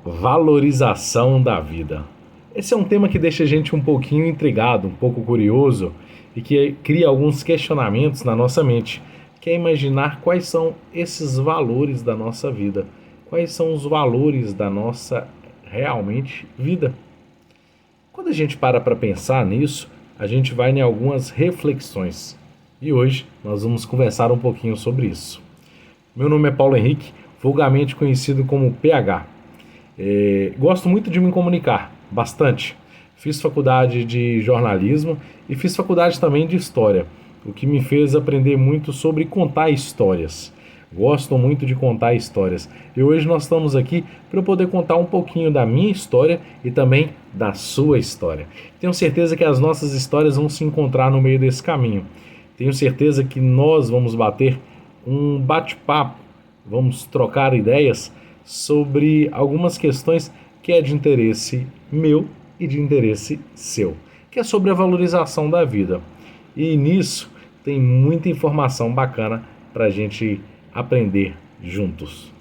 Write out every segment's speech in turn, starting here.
Valorização da vida. Esse é um tema que deixa a gente um pouquinho intrigado, um pouco curioso e que cria alguns questionamentos na nossa mente, que é imaginar quais são esses valores da nossa vida, quais são os valores da nossa realmente vida. Quando a gente para pensar nisso, a gente vai em algumas reflexões. E hoje nós vamos conversar um pouquinho sobre isso. Meu nome é Paulo Henrique, vulgarmente conhecido como PH. Gosto muito de me comunicar, bastante. Fiz faculdade de jornalismo e fiz faculdade também de história, o que me fez aprender muito sobre contar histórias. Gosto muito de contar histórias. E hoje nós estamos aqui para eu poder contar um pouquinho da minha história e também da sua história. Tenho certeza que as nossas histórias vão se encontrar no meio desse caminho. Tenho certeza que nós vamos bater um bate-papo, vamos trocar ideias sobre algumas questões que é de interesse meu e de interesse seu, que é sobre a valorização da vida. E nisso tem muita informação bacana para a gente aprender juntos.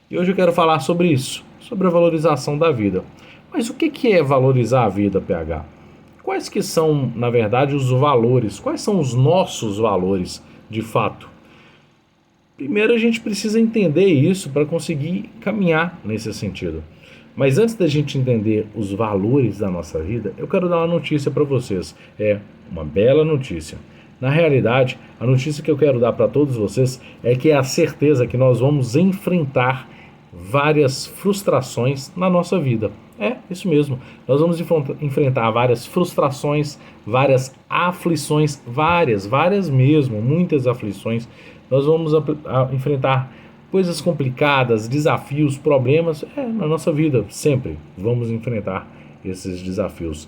E hoje eu quero falar sobre isso, sobre a valorização da vida. Mas o que é valorizar a vida, PH? Quais que são, na verdade, os valores? Quais são os nossos valores, de fato? Primeiro a gente precisa entender isso para conseguir caminhar nesse sentido. Mas antes da gente entender os valores da nossa vida, eu quero dar uma notícia para vocês. É uma bela notícia. Na realidade, a notícia que eu quero dar para todos vocês é que é a certeza que nós vamos enfrentar várias frustrações na nossa vida. É, isso mesmo. Nós vamos enfrentar várias frustrações, várias aflições, várias mesmo, muitas aflições. Nós vamos enfrentar coisas complicadas, desafios, problemas. Na nossa vida, sempre vamos enfrentar esses desafios.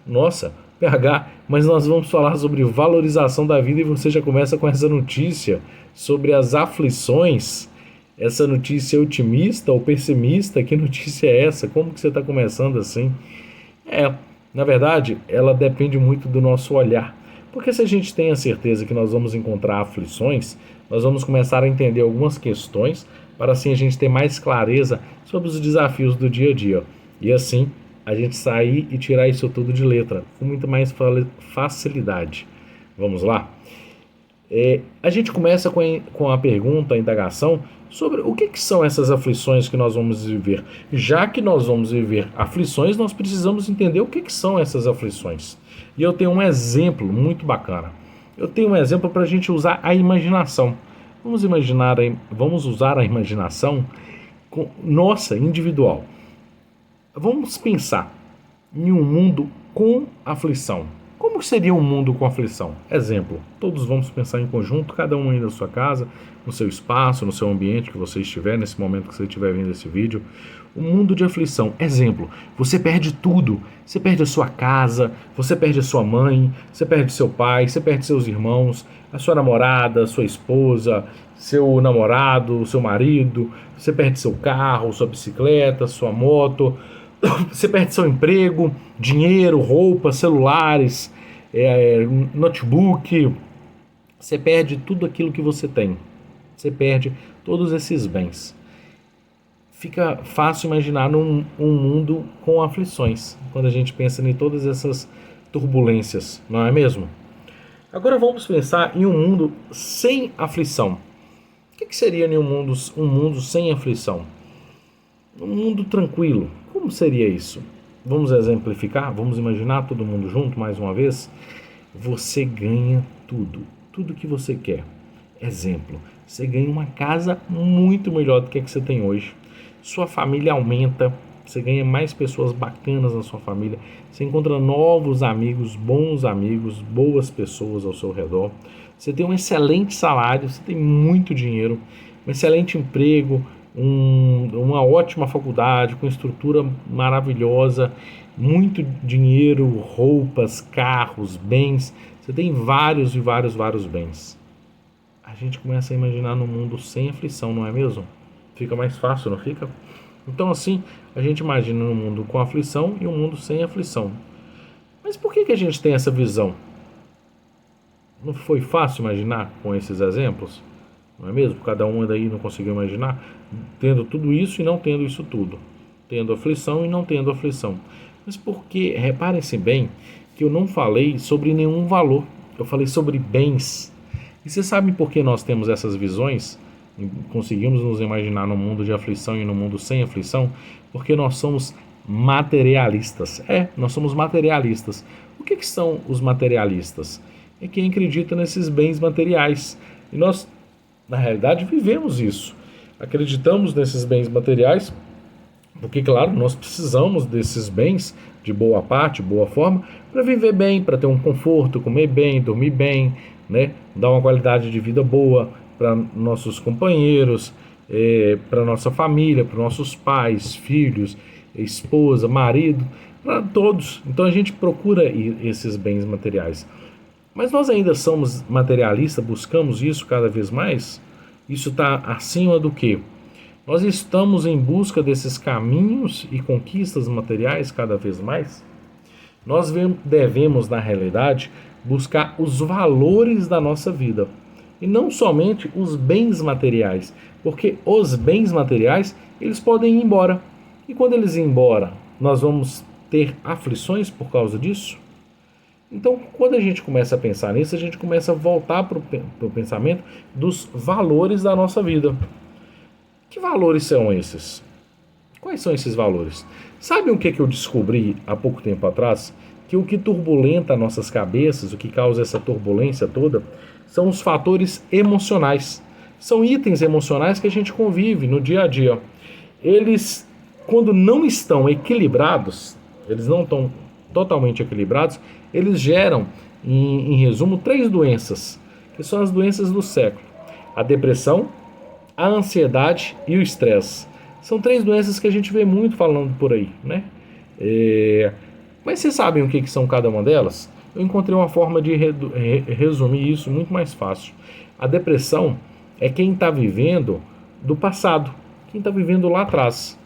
Nossa, PH, mas nós vamos falar sobre valorização da vida e você já começa com essa notícia sobre as aflições. Essa notícia é otimista ou pessimista? Que notícia é essa? Como que você está começando assim? Na verdade, ela depende muito do nosso olhar. Porque se a gente tem a certeza que nós vamos encontrar aflições, nós vamos começar a entender algumas questões para assim a gente ter mais clareza sobre os desafios do dia a dia. E assim a gente sair e tirar isso tudo de letra com muito mais facilidade. Vamos lá? A gente começa com a pergunta, a indagação sobre o que são essas aflições que nós vamos viver. Já que nós vamos viver aflições, nós precisamos entender o que são essas aflições. E eu tenho um exemplo muito bacana. Eu tenho um exemplo para a gente usar a imaginação. Vamos usar a imaginação nossa, individual. Vamos pensar em um mundo com aflição. Como seria um mundo com aflição? Exemplo, todos vamos pensar em conjunto, cada um aí na sua casa, no seu espaço, no seu ambiente que você estiver, nesse momento que você estiver vendo esse vídeo. Um mundo de aflição. Exemplo, você perde tudo. Você perde a sua casa, você perde a sua mãe, você perde seu pai, você perde seus irmãos, a sua namorada, sua esposa, seu namorado, seu marido, você perde seu carro, sua bicicleta, sua moto, você perde seu emprego, dinheiro, roupa, celulares, notebook. Você perde tudo aquilo que você tem. Você perde todos esses bens. Fica fácil imaginar um mundo com aflições, quando a gente pensa em todas essas turbulências, não é mesmo? Agora vamos pensar em um mundo sem aflição. O que seria um mundo sem aflição? Um mundo tranquilo. Como seria isso? Vamos exemplificar? Vamos imaginar todo mundo junto mais uma vez? Você ganha tudo que você quer. Exemplo, você ganha uma casa muito melhor do que a que você tem hoje. Sua família aumenta, você ganha mais pessoas bacanas na sua família, você encontra novos amigos, boas pessoas ao seu redor. Você tem um excelente salário, você tem muito dinheiro, um excelente emprego, uma ótima faculdade, com estrutura maravilhosa, muito dinheiro, roupas, carros, bens. Você tem vários bens. A gente começa a imaginar num mundo sem aflição, não é mesmo? Fica mais fácil, não fica? Então assim, a gente imagina um mundo com aflição e um mundo sem aflição. Mas por que a gente tem essa visão? Não foi fácil imaginar com esses exemplos? Não é mesmo? Cada um daí não conseguiu imaginar, tendo tudo isso e não tendo isso tudo. tendo aflição e não tendo aflição. Mas porque, reparem-se bem, que eu não falei sobre nenhum valor, eu falei sobre bens. E vocês sabem por que nós temos essas visões? Conseguimos nos imaginar num mundo de aflição e num mundo sem aflição? Porque nós somos materialistas. Nós somos materialistas. O que são os materialistas? É quem acredita nesses bens materiais. E nós, na realidade, vivemos isso. Acreditamos nesses bens materiais porque, claro, nós precisamos desses bens de boa parte, boa forma, para viver bem, para ter um conforto, comer bem, dormir bem, né? Dar uma qualidade de vida boa para nossos companheiros, para nossa família, para nossos pais, filhos, esposa, marido, para todos. Então a gente procura esses bens materiais. Mas nós ainda somos materialistas, buscamos isso cada vez mais? Isso está acima do quê? Nós estamos em busca desses caminhos e conquistas materiais cada vez mais? Nós devemos, na realidade, buscar os valores da nossa vida e não somente os bens materiais, porque os bens materiais, eles podem ir embora. E quando eles ir embora, nós vamos ter aflições por causa disso? Então, quando a gente começa a pensar nisso, a gente começa a voltar para o pensamento dos valores da nossa vida. Que valores são esses? Quais são esses valores? Sabe o que eu descobri há pouco tempo atrás? Que o que turbulenta nossas cabeças, o que causa essa turbulência toda, são os fatores emocionais. São itens emocionais que a gente convive no dia a dia. Eles, quando não estão equilibrados, eles não estão totalmente equilibrados, eles geram, em resumo, 3 doenças, que são as doenças do século. A depressão, a ansiedade e o estresse. São 3 doenças que a gente vê muito falando por aí, né? Mas vocês sabem o que são cada uma delas? Eu encontrei uma forma de resumir isso muito mais fácil. A depressão é quem está vivendo do passado, quem está vivendo lá atrás.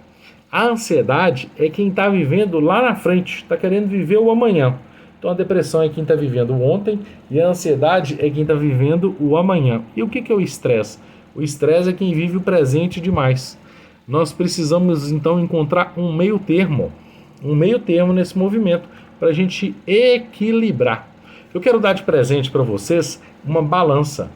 A ansiedade é quem está vivendo lá na frente, está querendo viver o amanhã. Então a depressão é quem está vivendo o ontem e a ansiedade é quem está vivendo o amanhã. E o que é o estresse? O estresse é quem vive o presente demais. Nós precisamos então encontrar um meio termo nesse movimento para a gente equilibrar. Eu quero dar de presente para vocês uma balança.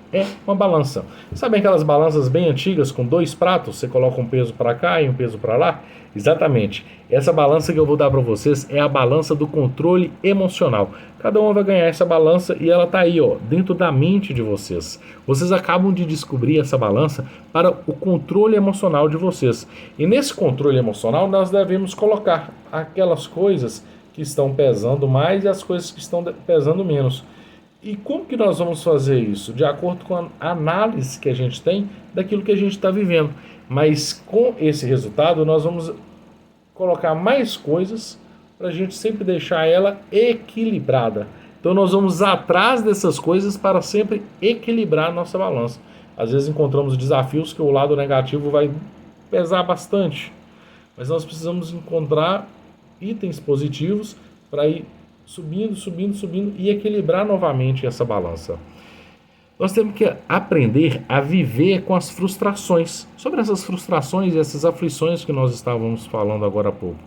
Uma balança. Sabe aquelas balanças bem antigas com 2 pratos? Você coloca um peso para cá e um peso para lá? Exatamente. Essa balança que eu vou dar para vocês é a balança do controle emocional. Cada um vai ganhar essa balança e ela está aí, dentro da mente de vocês. Vocês acabam de descobrir essa balança para o controle emocional de vocês. E nesse controle emocional nós devemos colocar aquelas coisas que estão pesando mais e as coisas que estão pesando menos. E como que nós vamos fazer isso? De acordo com a análise que a gente tem daquilo que a gente está vivendo. Mas com esse resultado nós vamos colocar mais coisas para a gente sempre deixar ela equilibrada. Então nós vamos atrás dessas coisas para sempre equilibrar a nossa balança. Às vezes encontramos desafios que o lado negativo vai pesar bastante. Mas nós precisamos encontrar itens positivos para ir subindo e equilibrar novamente essa balança. Nós temos que aprender a viver com as frustrações. Sobre essas frustrações e essas aflições que nós estávamos falando agora há pouco.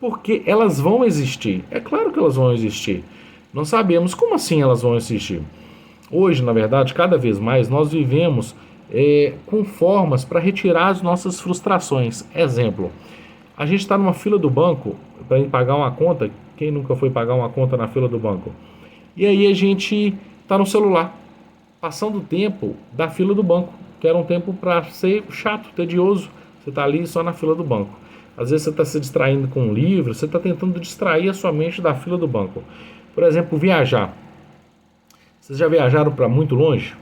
Porque elas vão existir. É claro que elas vão existir. Não sabemos como assim elas vão existir. Hoje, na verdade, cada vez mais nós vivemos com formas para retirar as nossas frustrações. Exemplo, a gente está numa fila do banco para ir pagar uma conta. Quem nunca foi pagar uma conta na fila do banco? E aí a gente está no celular, passando o tempo da fila do banco, que era um tempo para ser chato, tedioso. Você está ali só na fila do banco. Às vezes você está se distraindo com um livro, você está tentando distrair a sua mente da fila do banco. Por exemplo, viajar. Vocês já viajaram para muito longe?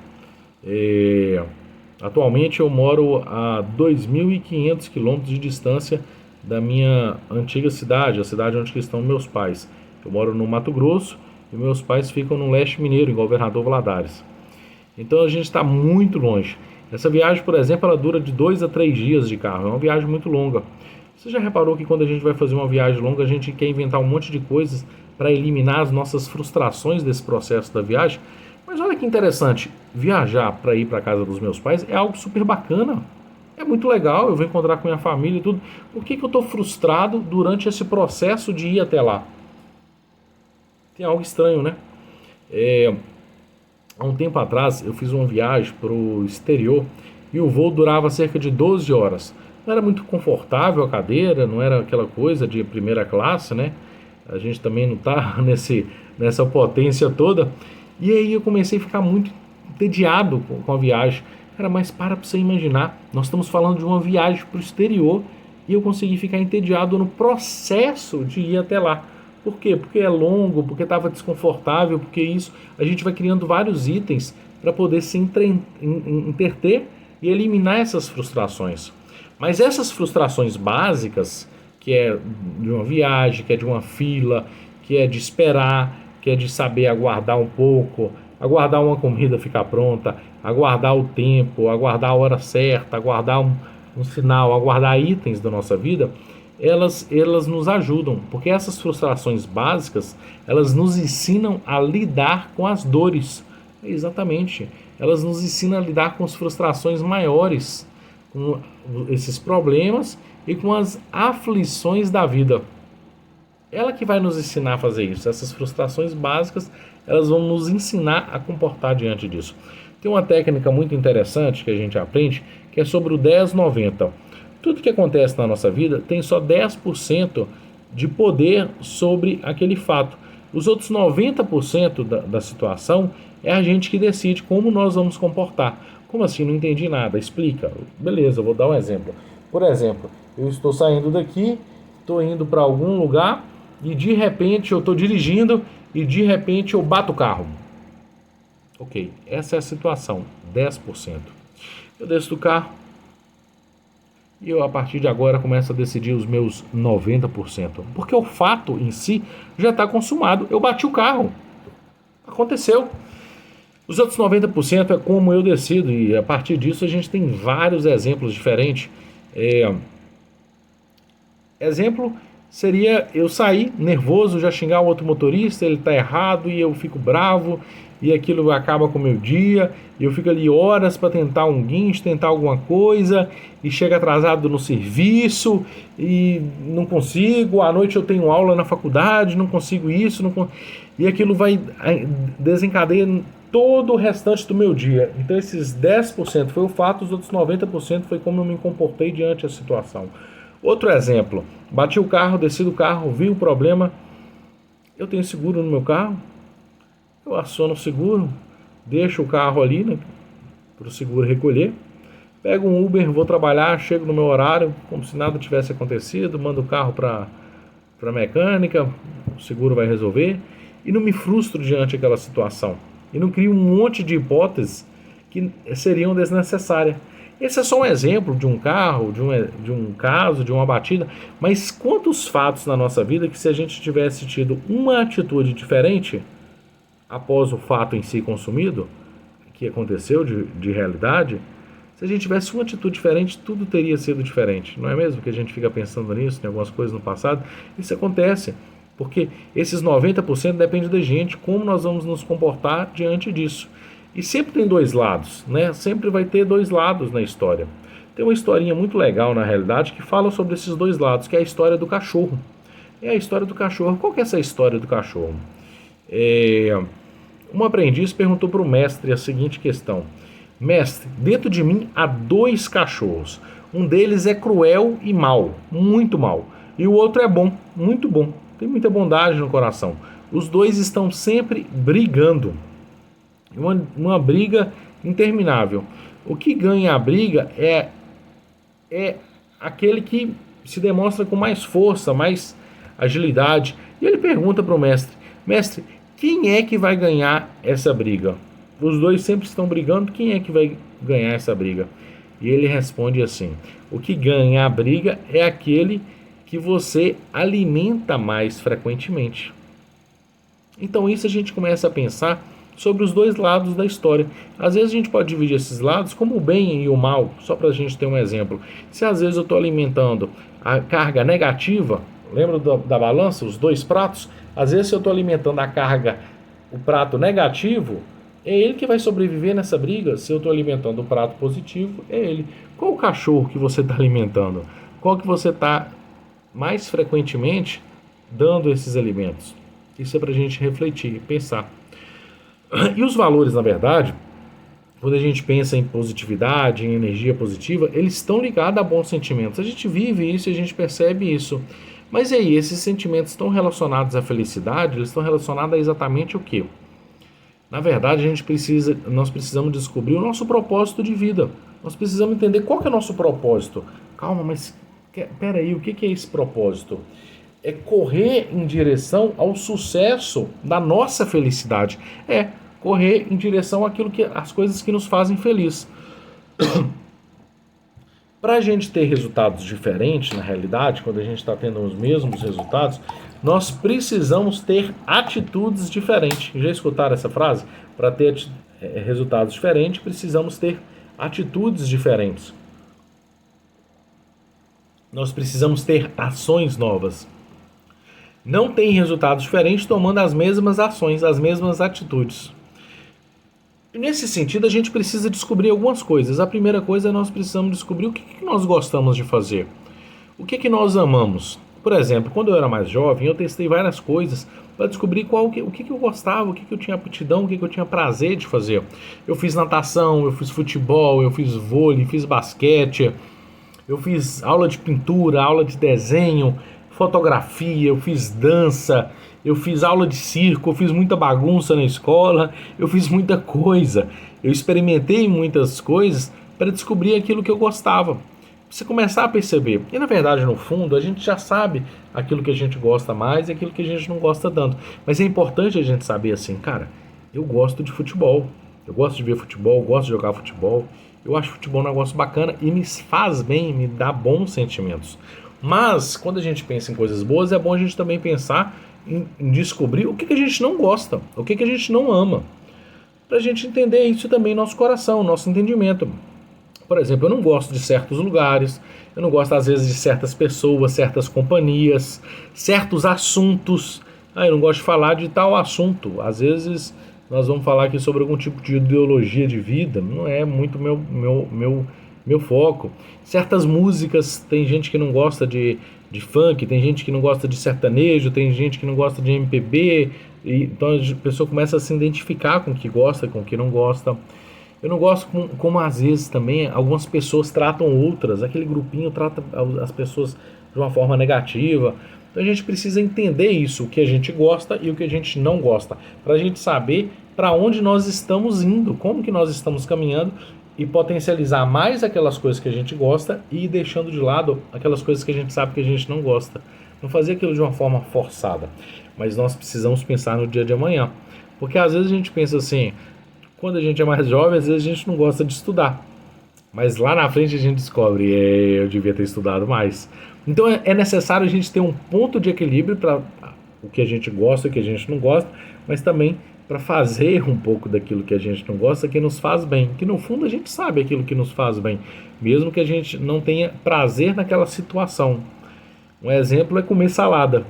Atualmente eu moro a 2.500 quilômetros de distância da minha antiga cidade, a cidade onde estão meus pais. Eu moro no Mato Grosso e meus pais ficam no leste mineiro, em Governador Valadares. Então a gente está muito longe. Essa viagem, por exemplo, ela dura de 2 a 3 dias de carro. É uma viagem muito longa. Você já reparou que quando a gente vai fazer uma viagem longa, a gente quer inventar um monte de coisas para eliminar as nossas frustrações desse processo da viagem? Mas olha que interessante, viajar para ir para a casa dos meus pais é algo super bacana. É muito legal, eu vou encontrar com minha família e tudo. Por que eu estou frustrado durante esse processo de ir até lá? Tem algo estranho, né? Há um tempo atrás eu fiz uma viagem para o exterior e o voo durava cerca de 12 horas. Não era muito confortável a cadeira, não era aquela coisa de primeira classe, né? A gente também não está nessa potência toda. E aí eu comecei a ficar muito entediado com a viagem. Cara, mas para você imaginar, nós estamos falando de uma viagem para o exterior e eu consegui ficar entediado no processo de ir até lá. Por quê? Porque é longo, porque estava desconfortável, porque isso. A gente vai criando vários itens para poder se interter e eliminar essas frustrações. Mas essas frustrações básicas, que é de uma viagem, que é de uma fila, que é de esperar, que é de saber aguardar um pouco, aguardar uma comida ficar pronta, aguardar o tempo, aguardar a hora certa, aguardar um sinal, aguardar itens da nossa vida, elas nos ajudam, porque essas frustrações básicas, elas nos ensinam a lidar com as dores. Exatamente. Elas nos ensinam a lidar com as frustrações maiores, com esses problemas e com as aflições da vida. Ela que vai nos ensinar a fazer isso. Essas frustrações básicas, elas vão nos ensinar a comportar diante disso. Tem uma técnica muito interessante que a gente aprende, que é sobre o 10-90. Tudo que acontece na nossa vida tem só 10% de poder sobre aquele fato. Os outros 90% da situação é a gente que decide como nós vamos comportar. Como assim? Não entendi nada. Explica. Beleza, eu vou dar um exemplo. Por exemplo, eu estou saindo daqui, estou indo para algum lugar e de repente eu estou dirigindo e de repente eu bato o carro. Ok, essa é a situação, 10%. Eu desço do carro e eu a partir de agora começo a decidir os meus 90%. Porque o fato em si já está consumado. Eu bati o carro. Aconteceu. Os outros 90% é como eu decido e a partir disso a gente tem vários exemplos diferentes. Exemplo seria eu sair nervoso, já xingar o outro motorista, ele está errado e eu fico bravo e aquilo acaba com o meu dia e eu fico ali horas para tentar um guincho, tentar alguma coisa e chega atrasado no serviço e não consigo, à noite eu tenho aula na faculdade, não consigo isso, e aquilo vai desencadear todo o restante do meu dia. Então esses 10% foi o fato, os outros 90% foi como eu me comportei diante da situação. Outro exemplo, bati o carro, desci do carro, vi o problema, eu tenho seguro no meu carro, eu aciono o seguro, deixo o carro ali, né, para o seguro recolher, pego um Uber, vou trabalhar, chego no meu horário, como se nada tivesse acontecido, mando o carro para a mecânica, o seguro vai resolver, e não me frustro diante daquela situação, e não crio um monte de hipóteses que seriam desnecessárias. Esse é só um exemplo de um carro, de um caso, de uma batida, mas quantos fatos na nossa vida que se a gente tivesse tido uma atitude diferente após o fato em si consumido, que aconteceu de realidade, se a gente tivesse uma atitude diferente, tudo teria sido diferente. Não é mesmo que a gente fica pensando nisso, em algumas coisas no passado? Isso acontece, porque esses 90% depende da gente, como nós vamos nos comportar diante disso. E sempre tem dois lados, né? Sempre vai ter dois lados na história. Tem uma historinha muito legal, na realidade, que fala sobre esses dois lados, que é a história do cachorro. É a história do cachorro. Qual que é essa história do cachorro? Um aprendiz perguntou para o mestre a seguinte questão: Mestre, dentro de mim há dois cachorros. Um deles é cruel e mau, muito mau. E o outro é bom, muito bom. Tem muita bondade no coração. Os dois estão sempre brigando. Uma briga interminável. O que ganha a briga é aquele que se demonstra com mais força, mais agilidade. E ele pergunta para o mestre: Mestre, quem é que vai ganhar essa briga? Os dois sempre estão brigando, quem é que vai ganhar essa briga? E ele responde assim: o que ganha a briga é aquele que você alimenta mais frequentemente. Então isso a gente começa a pensar sobre os dois lados da história. Às vezes a gente pode dividir esses lados como o bem e o mal, só para a gente ter um exemplo. Se às vezes eu estou alimentando a carga negativa, lembra da balança, os dois pratos? Às vezes se eu estou alimentando a carga, o prato negativo, É ele que vai sobreviver nessa briga. Se eu estou alimentando um prato positivo, é ele. Qual o cachorro que você está alimentando? Qual que você está mais frequentemente dando esses alimentos? Isso é para a gente refletir, pensar. E os valores, na verdade, quando a gente pensa em positividade, em energia positiva, eles estão ligados a bons sentimentos. A gente vive isso e a gente percebe isso. Mas e aí, esses sentimentos estão relacionados à felicidade? Eles estão relacionados a exatamente o quê? Na verdade, nós precisamos descobrir o nosso propósito de vida. Nós precisamos entender qual que é o nosso propósito. Calma, mas peraí, o que é esse propósito? É correr em direção ao sucesso da nossa felicidade. É correr em direção às coisas que nos fazem feliz. Para a gente ter resultados diferentes na realidade, quando a gente está tendo os mesmos resultados, nós precisamos ter atitudes diferentes. Já escutaram essa frase? Para ter resultados diferentes, precisamos ter atitudes diferentes. Nós precisamos ter ações novas. Não tem resultados diferentes tomando as mesmas ações, as mesmas atitudes. E nesse sentido, a gente precisa descobrir algumas coisas. A primeira coisa é nós precisamos descobrir o que nós gostamos de fazer. O que nós amamos. Por exemplo, quando eu era mais jovem, eu testei várias coisas para descobrir o que eu gostava, o que eu tinha aptidão, o que eu tinha prazer de fazer. Eu fiz natação, eu fiz futebol, eu fiz vôlei, fiz basquete, eu fiz aula de pintura, aula de desenho, fotografia, eu fiz dança, eu fiz aula de circo, eu fiz muita bagunça na escola, eu fiz muita coisa. Eu experimentei muitas coisas para descobrir aquilo que eu gostava. Você começar a perceber. E na verdade, no fundo, a gente já sabe aquilo que a gente gosta mais e aquilo que a gente não gosta tanto. Mas é importante a gente saber assim, cara, eu gosto de futebol. Eu gosto de ver futebol, eu gosto de jogar futebol. Eu acho futebol um negócio bacana e me faz bem, me dá bons sentimentos. Mas, quando a gente pensa em coisas boas, é bom a gente também pensar em descobrir o que a gente não gosta, o que a gente não ama. Pra gente entender isso também no nosso coração, nosso entendimento. Por exemplo, eu não gosto de certos lugares, eu não gosto às vezes de certas pessoas, certas companhias, certos assuntos. Eu não gosto de falar de tal assunto. Às vezes nós vamos falar aqui sobre algum tipo de ideologia de vida, não é muito meu foco. Certas músicas, tem gente que não gosta de funk, tem gente que não gosta de sertanejo, tem gente que não gosta de MPB, então a pessoa começa a se identificar com o que gosta, com o que não gosta. Eu não gosto como às vezes também algumas pessoas tratam outras, aquele grupinho trata as pessoas de uma forma negativa. Então a gente precisa entender isso, o que a gente gosta e o que a gente não gosta, para a gente saber para onde nós estamos indo, como que nós estamos caminhando e potencializar mais aquelas coisas que a gente gosta e ir deixando de lado aquelas coisas que a gente sabe que a gente não gosta. Não fazer aquilo de uma forma forçada, mas nós precisamos pensar no dia de amanhã, porque às vezes a gente pensa assim, quando a gente é mais jovem, às vezes a gente não gosta de estudar, mas lá na frente a gente descobre, eu devia ter estudado mais. Então é necessário a gente ter um ponto de equilíbrio para o que a gente gosta e o que a gente não gosta, mas também para fazer um pouco daquilo que a gente não gosta, que nos faz bem, que no fundo a gente sabe aquilo que nos faz bem, mesmo que a gente não tenha prazer naquela situação. Um exemplo é comer salada.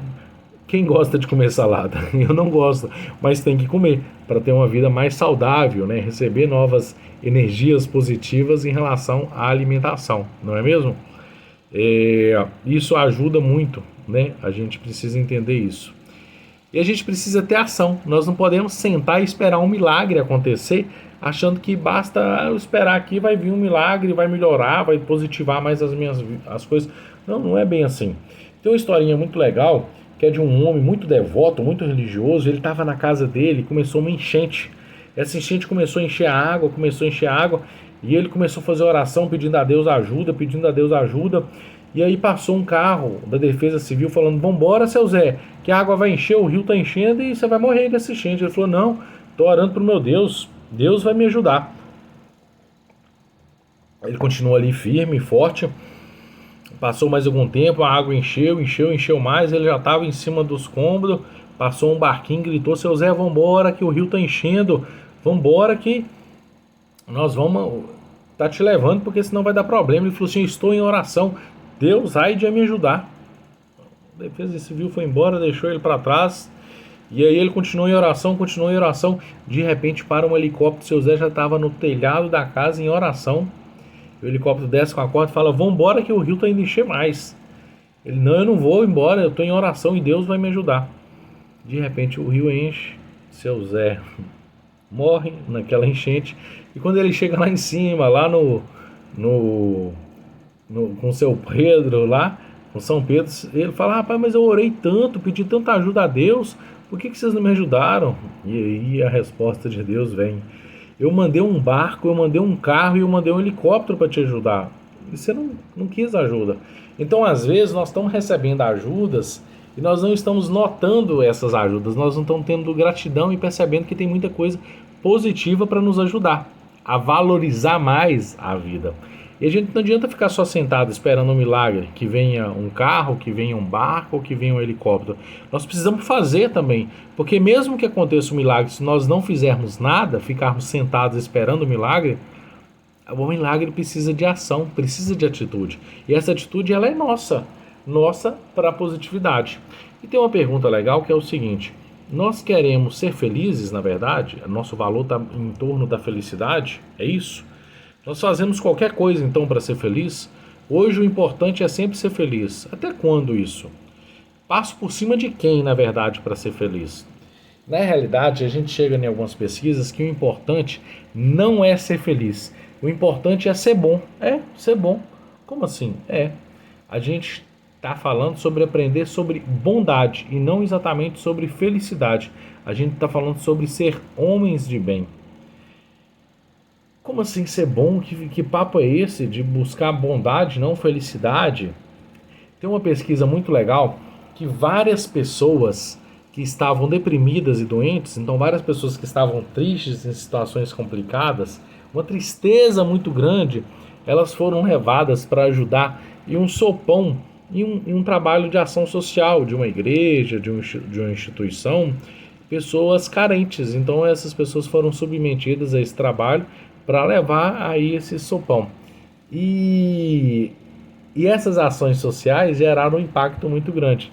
Quem gosta de comer salada? Eu não gosto, mas tem que comer para ter uma vida mais saudável, né? Receber novas energias positivas em relação à alimentação, não é mesmo? Isso ajuda muito, né? A gente precisa entender isso. E a gente precisa ter ação. Nós não podemos sentar e esperar um milagre acontecer, achando que basta eu esperar aqui, vai vir um milagre, vai melhorar, vai positivar mais as coisas. Não, não é bem assim. Tem uma historinha muito legal, que é de um homem muito devoto, muito religioso. Ele estava na casa dele, começou uma enchente. Essa enchente começou a encher a água, e ele começou a fazer oração, pedindo a Deus ajuda. E aí passou um carro da Defesa Civil falando, vambora, seu Zé, que a água vai encher, o rio está enchendo e você vai morrer dessa enchente. Ele falou, não, estou orando para o meu Deus, Deus vai me ajudar. Ele continuou ali firme, forte. Passou mais algum tempo, a água encheu mais, ele já estava em cima dos cômodos, passou um barquinho, gritou, seu Zé, vambora que o rio está enchendo, vambora que nós vamos tá te levando, porque senão vai dar problema. Ele falou assim, estou em oração, Deus há de me ajudar. A Defesa Civil foi embora, deixou ele para trás, E aí ele continuou em oração, continuou em oração. De repente para um helicóptero, seu Zé já estava no telhado da casa em oração. O helicóptero desce com a corda e fala: vambora que o rio está indo encher mais. Ele: não, eu não vou embora, eu estou em oração e Deus vai me ajudar. De repente o rio enche, seu Zé morre naquela enchente. E quando ele chega lá em cima, lá no, com seu Pedro lá, com São Pedro, ele fala: rapaz, mas eu orei tanto, pedi tanta ajuda a Deus, por que vocês não me ajudaram? E aí a resposta de Deus vem: eu mandei um barco, eu mandei um carro e eu mandei um helicóptero para te ajudar. E você não quis ajuda. Então, às vezes, nós estamos recebendo ajudas e nós não estamos notando essas ajudas, nós não estamos tendo gratidão e percebendo que tem muita coisa positiva para nos ajudar a valorizar mais a vida. E a gente não adianta ficar só sentado esperando um milagre, que venha um carro, que venha um barco, que venha um helicóptero. Nós precisamos fazer também, porque mesmo que aconteça um milagre, se nós não fizermos nada, ficarmos sentados esperando o milagre precisa de ação, precisa de atitude. E essa atitude ela é nossa para a positividade. E tem uma pergunta legal que é o seguinte: nós queremos ser felizes, na verdade? Nosso valor está em torno da felicidade? É isso? Nós fazemos qualquer coisa então para ser feliz? Hoje o importante é sempre ser feliz. Até quando isso? Passo por cima de quem, na verdade, para ser feliz? Na realidade, a gente chega em algumas pesquisas que o importante não é ser feliz. O importante é ser bom. É, ser bom. Como assim? A gente está falando sobre aprender sobre bondade e não exatamente sobre felicidade. A gente está falando sobre ser homens de bem. Como assim ser bom? Que papo é esse de buscar bondade, não felicidade? Tem uma pesquisa muito legal que várias pessoas que estavam deprimidas e doentes, então várias pessoas que estavam tristes em situações complicadas, uma tristeza muito grande, elas foram levadas para ajudar em um sopão, em um trabalho de ação social, de uma igreja, de uma instituição, pessoas carentes. Então essas pessoas foram submetidas a esse trabalho para levar aí esse sopão. E essas ações sociais geraram um impacto muito grande.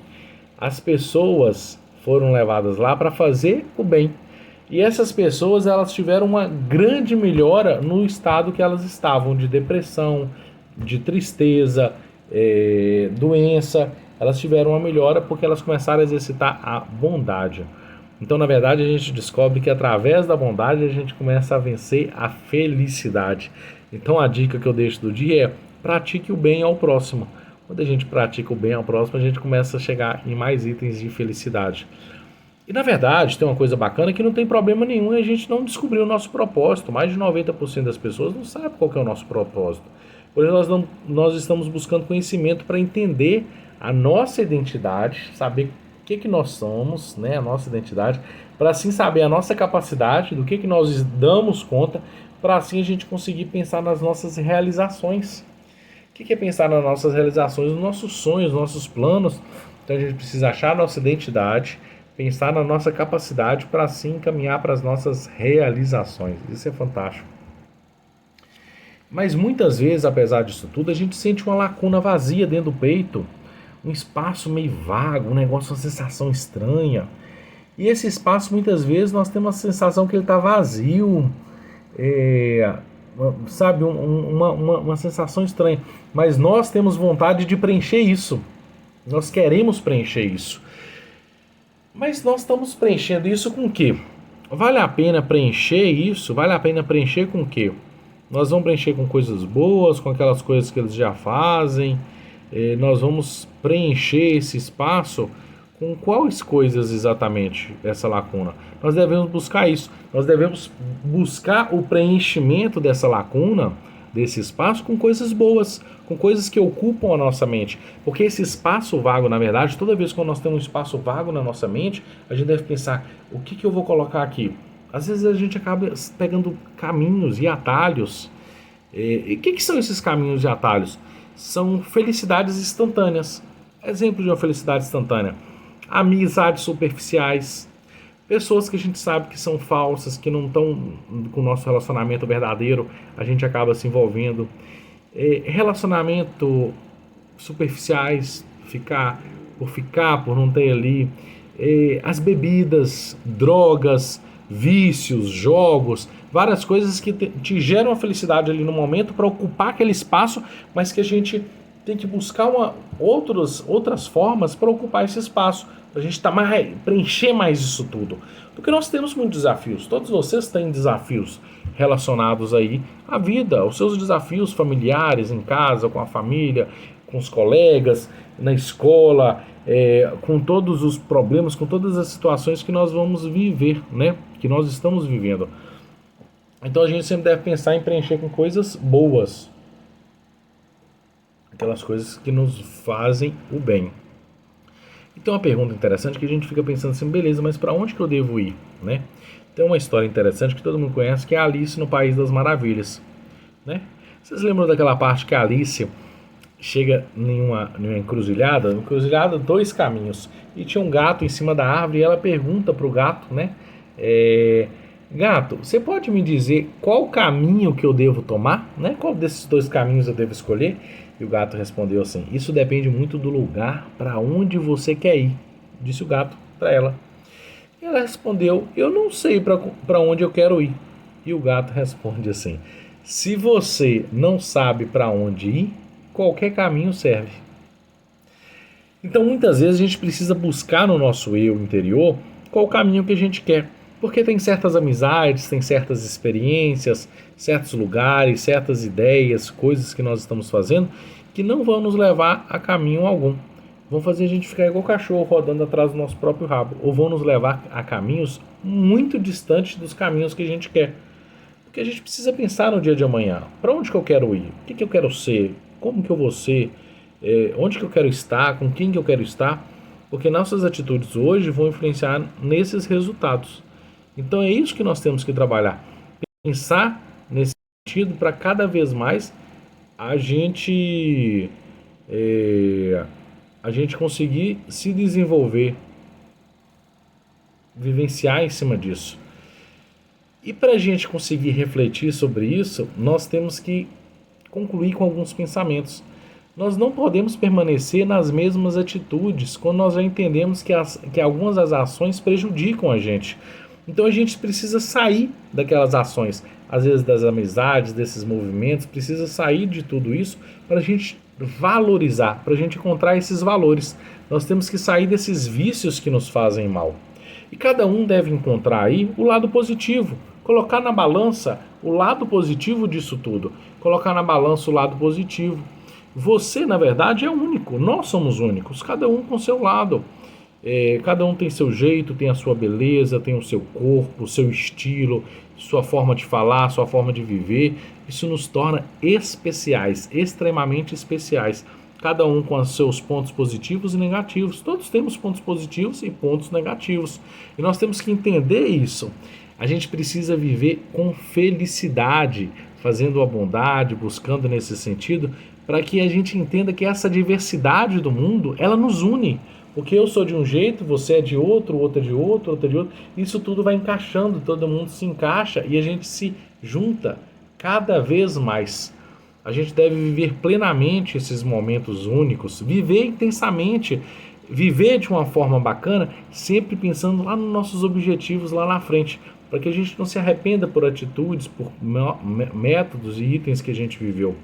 As pessoas foram levadas lá para fazer o bem. E essas pessoas elas tiveram uma grande melhora no estado que elas estavam, de depressão, de tristeza, doença. Elas tiveram uma melhora porque elas começaram a exercitar a bondade. Então, na verdade, a gente descobre que através da bondade a gente começa a vencer a felicidade. Então, a dica que eu deixo do dia é: pratique o bem ao próximo. Quando a gente pratica o bem ao próximo, a gente começa a chegar em mais itens de felicidade. E, na verdade, tem uma coisa bacana que não tem problema nenhum e a gente não descobriu o nosso propósito. Mais de 90% das pessoas não sabem qual que é o nosso propósito. Por isso, nós estamos buscando conhecimento para entender a nossa identidade, saber o que nós somos, né, a nossa identidade, para assim saber a nossa capacidade, do que nós damos conta, para assim a gente conseguir pensar nas nossas realizações. O que é pensar nas nossas realizações, nos nossos sonhos, nos nossos planos? Então a gente precisa achar a nossa identidade, pensar na nossa capacidade para assim caminhar para as nossas realizações. Isso é fantástico. Mas muitas vezes, apesar disso tudo, a gente sente uma lacuna vazia dentro do peito, um espaço meio vago, um negócio, uma sensação estranha. E esse espaço, muitas vezes, nós temos a sensação que ele está vazio, sabe, uma sensação estranha. Mas nós temos vontade de preencher isso. Nós queremos preencher isso. Mas nós estamos preenchendo isso com o quê? Vale a pena preencher isso? Vale a pena preencher com o quê? Nós vamos preencher com coisas boas, com aquelas coisas que eles já fazem. Nós vamos preencher esse espaço com quais coisas exatamente, essa lacuna? Nós devemos buscar isso. Nós devemos buscar o preenchimento dessa lacuna, desse espaço, com coisas boas, com coisas que ocupam a nossa mente. Porque esse espaço vago, na verdade, toda vez que nós temos um espaço vago na nossa mente, a gente deve pensar: o que eu vou colocar aqui? Às vezes a gente acaba pegando caminhos e atalhos. E o que são esses caminhos e atalhos? São felicidades instantâneas. Exemplo de uma felicidade instantânea: amizades superficiais, pessoas que a gente sabe que são falsas, que não estão com o nosso relacionamento verdadeiro, a gente acaba se envolvendo. Relacionamento superficiais, por não ter ali as bebidas, drogas, vícios, jogos, várias coisas que te geram a felicidade ali no momento para ocupar aquele espaço, mas que a gente tem que buscar outras formas para ocupar esse espaço, para a gente preencher mais isso tudo. Porque nós temos muitos desafios, todos vocês têm desafios relacionados aí à vida, os seus desafios familiares, em casa, com a família, com os colegas, na escola, com todos os problemas, com todas as situações que nós vamos viver, né? Que nós estamos vivendo. Então a gente sempre deve pensar em preencher com coisas boas, aquelas coisas que nos fazem o bem. Então uma pergunta interessante que a gente fica pensando assim, beleza, mas para onde que eu devo ir, né? Tem uma história interessante que todo mundo conhece, que é a Alice no País das Maravilhas, né? Vocês lembram daquela parte que a Alice chega em uma encruzilhada, dois caminhos, e tinha um gato em cima da árvore, e ela pergunta pro gato, né? Gato, você pode me dizer qual caminho que eu devo tomar, né? Qual desses dois caminhos eu devo escolher? E o gato respondeu assim: isso depende muito do lugar para onde você quer ir, disse o gato para ela. E ela respondeu: eu não sei para onde eu quero ir. E o gato responde assim: se você não sabe para onde ir, qualquer caminho serve. Então muitas vezes a gente precisa buscar no nosso eu interior qual caminho que a gente quer. Porque tem certas amizades, tem certas experiências, certos lugares, certas ideias, coisas que nós estamos fazendo que não vão nos levar a caminho algum. Vão fazer a gente ficar igual cachorro rodando atrás do nosso próprio rabo. Ou vão nos levar a caminhos muito distantes dos caminhos que a gente quer. Porque a gente precisa pensar no dia de amanhã. Para onde que eu quero ir? O que eu quero ser? Como que eu vou ser? Onde que eu quero estar? Com quem que eu quero estar? Porque nossas atitudes hoje vão influenciar nesses resultados. Então é isso que nós temos que trabalhar. Pensar nesse sentido para cada vez mais a gente conseguir se desenvolver, vivenciar em cima disso. E para a gente conseguir refletir sobre isso, nós temos que concluir com alguns pensamentos. Nós não podemos permanecer nas mesmas atitudes quando nós já entendemos que algumas das ações prejudicam a gente. Então a gente precisa sair daquelas ações, às vezes das amizades, desses movimentos, precisa sair de tudo isso para a gente valorizar, para a gente encontrar esses valores. Nós temos que sair desses vícios que nos fazem mal. E cada um deve encontrar aí o lado positivo, colocar na balança o lado positivo disso tudo, colocar na balança o lado positivo. Você, na verdade, é único, nós somos únicos, cada um com seu lado. Cada um tem seu jeito, tem a sua beleza, tem o seu corpo, o seu estilo, sua forma de falar, sua forma de viver. Isso nos torna especiais, extremamente especiais. Cada um com os seus pontos positivos e negativos. Todos temos pontos positivos e pontos negativos. E nós temos que entender isso. A gente precisa viver com felicidade, fazendo a bondade, buscando nesse sentido, para que a gente entenda que essa diversidade do mundo, ela nos une. Porque eu sou de um jeito, você é de outro, outro é de outro, outro é de outro. Isso tudo vai encaixando, todo mundo se encaixa e a gente se junta cada vez mais. A gente deve viver plenamente esses momentos únicos, viver intensamente, viver de uma forma bacana, sempre pensando lá nos nossos objetivos lá na frente, para que a gente não se arrependa por atitudes, por métodos e itens que a gente viveu.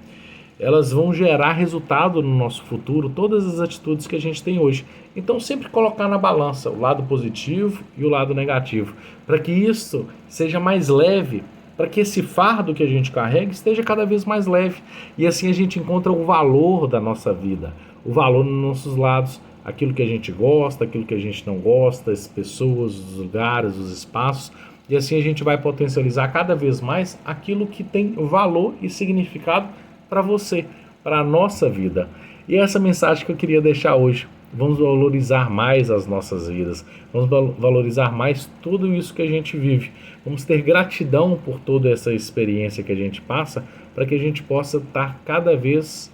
Elas vão gerar resultado no nosso futuro, todas as atitudes que a gente tem hoje. Então sempre colocar na balança o lado positivo e o lado negativo, para que isso seja mais leve, para que esse fardo que a gente carrega esteja cada vez mais leve. E assim a gente encontra o valor da nossa vida, o valor nos nossos lados, aquilo que a gente gosta, aquilo que a gente não gosta, as pessoas, os lugares, os espaços. E assim a gente vai potencializar cada vez mais aquilo que tem valor e significado para você, para a nossa vida. E essa mensagem que eu queria deixar hoje. Vamos valorizar mais as nossas vidas. Vamos valorizar mais tudo isso que a gente vive. Vamos ter gratidão por toda essa experiência que a gente passa, para que a gente possa estar cada vez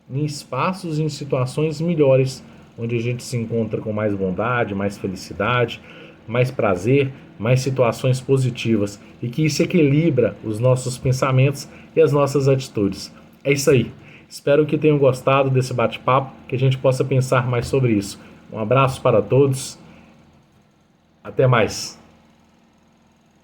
em espaços e em situações melhores, onde a gente se encontra com mais bondade, mais felicidade, mais prazer, mais situações positivas, e que isso equilibra os nossos pensamentos e as nossas atitudes. É isso aí. Espero que tenham gostado desse bate-papo, que a gente possa pensar mais sobre isso. Um abraço para todos Até mais.